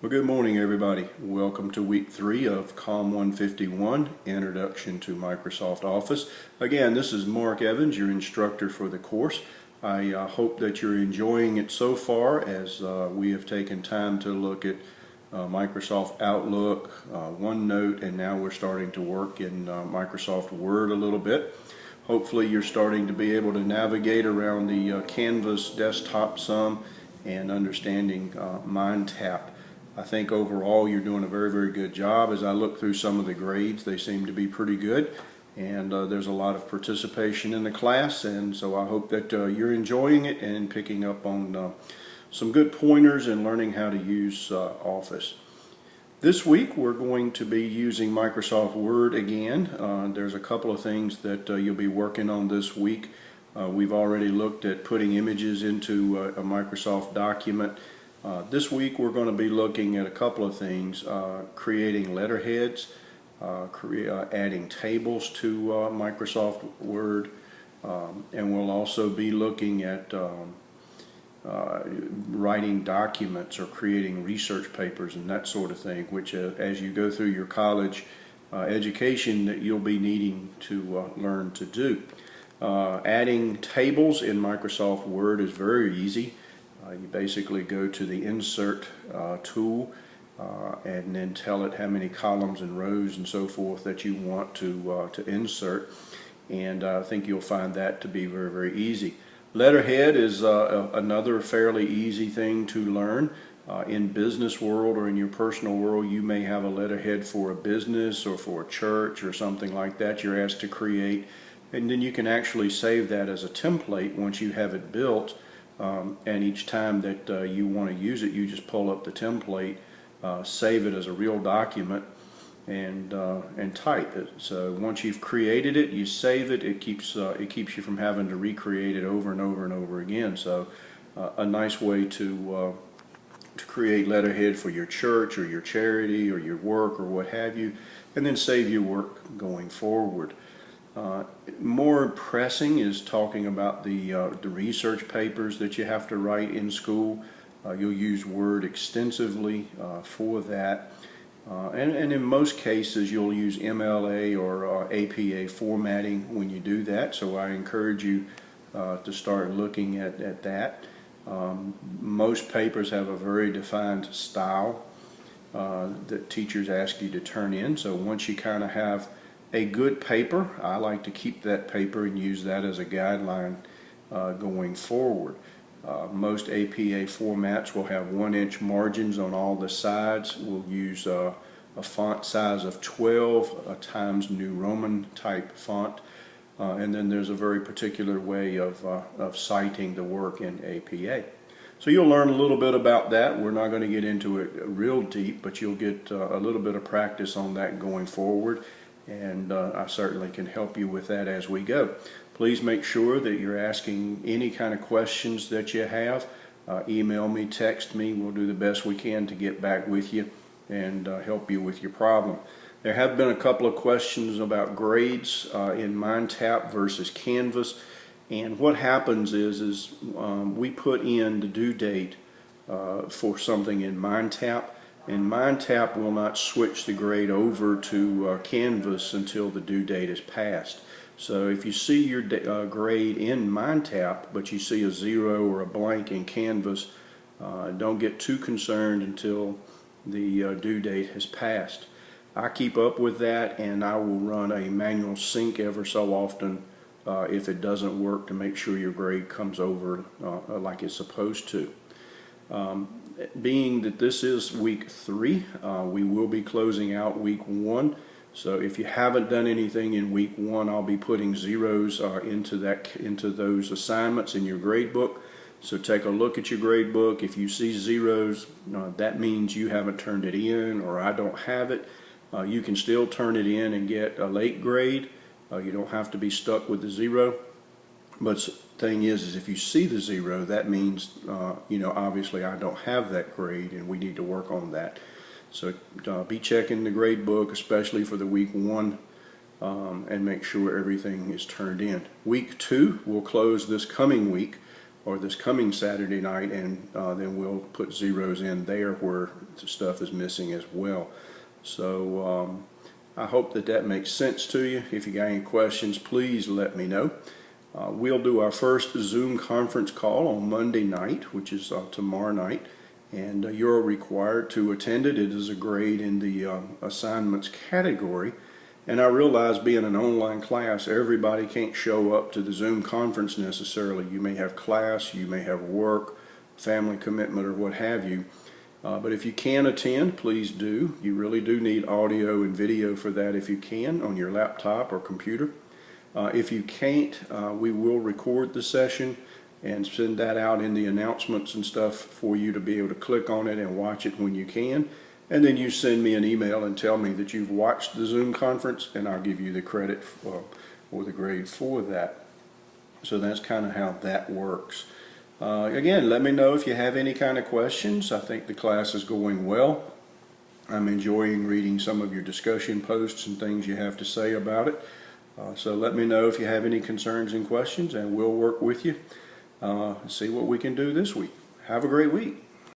Well, good morning, everybody. Welcome to week 3 of Com151, Introduction to Microsoft Office. Again, this is Mark Evans, your instructor for the course. I hope that you're enjoying it so far as we have taken time to look at Microsoft Outlook, OneNote, and now we're starting to work in Microsoft Word a little bit. Hopefully you're starting to be able to navigate around the Canvas desktop some and understanding MindTap. I think overall you're doing a very good job. As I look through some of the grades, they seem to be pretty good, and there's a lot of participation in the class, and so I hope that you're enjoying it and picking up on some good pointers and learning how to use Office. This week we're going to be using Microsoft Word again. There's a couple of things that you'll be working on this week. We've already looked at putting images into a Microsoft document. This week we're going to be looking at a couple of things, creating letterheads, adding tables to Microsoft Word, and we'll also be looking at writing documents or creating research papers and that sort of thing, which as you go through your college education that you'll be needing to learn to do. Adding tables in Microsoft Word is very easy. You basically go to the insert tool and then tell it how many columns and rows and so forth that you want to insert, and I think you'll find that to be very easy. Letterhead is another fairly easy thing to learn. In business world or in your personal world, you may have a letterhead for a business or for a church or something like that you're asked to create, and then you can actually save that as a template once you have it built. And each time that you want to use it, you just pull up the template, save it as a real document, and type it. So once you've created it, you save it. It keeps you from having to recreate it over and over again. So a nice way to create letterhead for your church or your charity or your work or what have you, and then save your work going forward. More pressing is talking about the research papers that you have to write in school. You'll use Word extensively for that, and in most cases you'll use MLA or APA formatting when you do that, so I encourage you to start looking at that. Most papers have a very defined style that teachers ask you to turn in, so once you kind of have a good paper, I like to keep that paper and use that as a guideline going forward. Most APA formats will have 1-inch margins on all the sides. We'll use a font size of 12 times New Roman type font, and then there's a very particular way of citing the work in APA. So you'll learn a little bit about that. We're not going to get into it real deep, but you'll get a little bit of practice on that going forward, and I certainly can help you with that as we go. Please make sure that you're asking any kind of questions that you have. Email me, text me. We'll do the best we can to get back with you and help you with your problem. There have been a couple of questions about grades in MindTap versus Canvas, and what happens is we put in the due date for something in MindTap, and MindTap will not switch the grade over to Canvas until the due date is passed. So if you see your grade in MindTap, but you see a 0 or a blank in Canvas, don't get too concerned until the due date has passed. I keep up with that, and I will run a manual sync ever so often if it doesn't work, to make sure your grade comes over like it's supposed to. Being that this is week 3, we will be closing out week 1. So if you haven't done anything in week 1, I'll be putting zeros into those assignments in your grade book. So take a look at your grade book. If you see zeros, that means you haven't turned it in, or I don't have it. You can still turn it in and get a late grade. You don't have to be stuck with the 0. But the thing is if you see the 0, that means obviously I don't have that grade, and we need to work on that. So be checking the grade book, especially for the week 1, and make sure everything is turned in. Week 2 will close this coming week. or this coming Saturday night, and then we'll put zeros in there where the stuff is missing as well. So I hope that makes sense to you. If you got any questions, please let me know. We'll do our first Zoom conference call on Monday night, which is tomorrow night, and you're required to attend it. It is a grade in the assignments category. And I realize, being an online class, everybody can't show up to the Zoom conference necessarily. You may have class, you may have work, family commitment, or what have you. But if you can attend, please do. You really do need audio and video for that if you can, on your laptop or computer. If you can't, we will record the session and send that out in the announcements and stuff for you to be able to click on it and watch it when you can. And then you send me an email and tell me that you've watched the Zoom conference, and I'll give you the credit or the grade for that. So that's kind of how that works. Again, let me know if you have any kind of questions. I think the class is going well. I'm enjoying reading some of your discussion posts and things you have to say about it. So let me know if you have any concerns and questions, and we'll work with you. See what we can do this week. Have a great week.